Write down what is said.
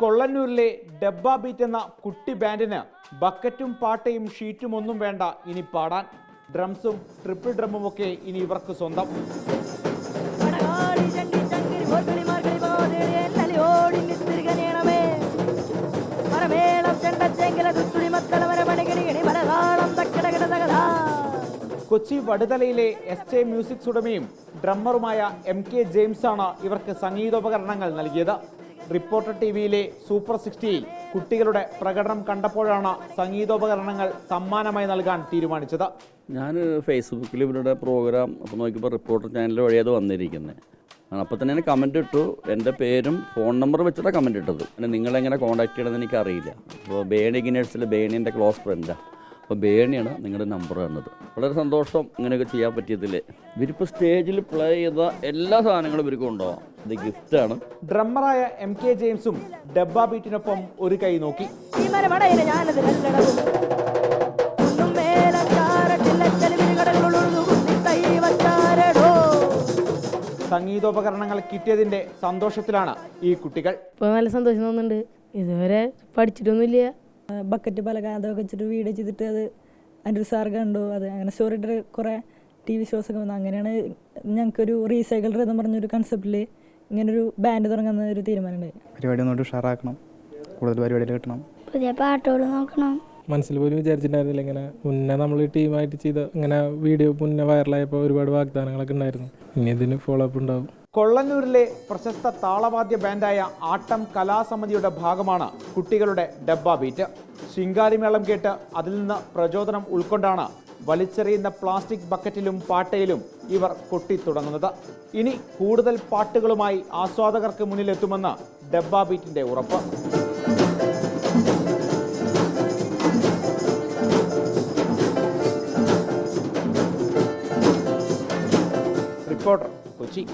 കൊള്ളന്നൂരിലെ dabba beat എന്ന കുട്ടി ബാൻഡിന് ബക്കറ്റും പാട്ടയും ഷീറ്റും ഒന്നും വേണ്ട ഇനി പാടാൻ. ഡ്രംസും ട്രിപ്പിൾ ഡ്രമ്മുമൊക്കെ ഇനി ഇവർക്ക് സ്വന്തം. കൊച്ചി വടുതലയിലെ SJ മ്യൂസിക്സ് ഉടമയും ഡ്രമ്മറുമായ MK ജെയിംസ് ആണ് ഇവർക്ക് സംഗീതോപകരണങ്ങൾ നൽകിയത്. റിപ്പോർട്ടർ TVയിലെ സൂപ്പർ 60യിൽ കുട്ടികളുടെ പ്രകടനം കണ്ടപ്പോഴാണ് സംഗീതോപകരണങ്ങൾ സമ്മാനമായി നൽകാൻ തീരുമാനിച്ചത്. ഞാൻ ഫേസ്ബുക്കിൽ ഇവരുടെ പ്രോഗ്രാം അപ്പോൾ നോക്കിയപ്പോൾ റിപ്പോർട്ടർ ചാനൽ വഴി അത് വന്നിരിക്കുന്നത്. അപ്പോൾ തന്നെ ഞാൻ കമൻറ്റ് ഇട്ടു. എൻ്റെ പേരും ഫോൺ നമ്പർ വെച്ചിട്ടാണ് കമൻറ്റ് ഇട്ടത്. പിന്നെ നിങ്ങളെങ്ങനെ കോൺടാക്ട് ചെയ്യണമെന്ന് എനിക്കറിയില്ല. അപ്പോൾ ബേണി ഗിനേഴ്സിൽ ബേണി എൻ്റെ ക്ലോസ് ഫ്രണ്ടാണ്. അപ്പോൾ ബേണിയാണ് നിങ്ങളുടെ നമ്പർ തന്നത്. വളരെ സന്തോഷം ഇങ്ങനെയൊക്കെ ചെയ്യാൻ പറ്റിയതിൽ. ഇവരിപ്പോൾ സ്റ്റേജിൽ പ്ലേ ചെയ്ത എല്ലാ സാധനങ്ങളും ഇവർക്ക് കൊണ്ടുപോകാം. ഇത് ഗിഫ്റ്റാണ്. ഡ്രമ്മറായ MK ജെയിംസും ഡബ്ബ ബീറ്റിനൊപ്പം ഒരു കൈ നോക്കി. സംഗീതോപകരണങ്ങൾ കിട്ടിയതിന്റെ സന്തോഷത്തിലാണ് ഈ കുട്ടികൾ. ഇപ്പോൾ നല്ല സന്തോഷം തോന്നുന്നുണ്ട്. ഇതുവരെ പഠിച്ചിട്ടൊന്നുമില്ല. ബക്കറ്റ് പലക അതൊക്കെ വെച്ചിട്ട് വീഡിയോ ചെയ്തിട്ട് അത് അതിൻ്റെ ഒരു സാർ കണ്ടു. അത് അങ്ങനെ സ്റ്റോറിയുടെ കുറേ TV ഷോസൊക്കെ വന്നു. അങ്ങനെയാണ് ഞങ്ങൾക്കൊരു റീസൈക്കിൾ എന്ന് പറഞ്ഞൊരു കൺസെപ്റ്റിൽ ഇങ്ങനൊരു ബാൻഡ് തുടങ്ങുന്ന ഒരു തീരുമാനമുണ്ടായി. പരിപാടി ഒന്നുകൂടി ഉഷാറാക്കണം, കൂടുതൽ പരിപാടികൾ കിട്ടണം, പുതിയ പാട്ടുകൾ നോക്കണം. മനസ്സിൽ പോലും വിചാരിച്ചിട്ടുണ്ടായിരുന്നില്ല ഇങ്ങനെ. മുന്നേ നമ്മൾ ടീമായിട്ട് ചെയ്ത ഇങ്ങനെ വീഡിയോ മുന്നേ വൈറലായപ്പോൾ ഒരുപാട് വാഗ്ദാനങ്ങളൊക്കെ ഉണ്ടായിരുന്നു. ഇനി ഇതിന് ഫോളോ അപ്പ് ഉണ്ടാവും. കൊള്ളന്നൂരിലെ പ്രശസ്ത താളവാദ്യ ബാൻഡായ ആട്ടം കലാസമിതിയുടെ ഭാഗമാണ് കുട്ടികളുടെ ഡബ്ബ ബീറ്റ്. ശിങ്കാരിമേളം കേട്ട് അതിൽ നിന്ന് പ്രചോദനം ഉൾക്കൊണ്ടാണ് വലിച്ചെറിയുന്ന പ്ലാസ്റ്റിക് ബക്കറ്റിലും പാട്ടയിലും ഇവർ കൊട്ടിത്തുടങ്ങുന്നത്. ഇനി കൂടുതൽ പാട്ടുകളുമായി ആസ്വാദകർക്ക് മുന്നിലെത്തുമെന്ന് ഡബ്ബ ബീറ്റിന്റെ ഉറപ്പ്. റിപ്പോർട്ടർ കൊച്ചി.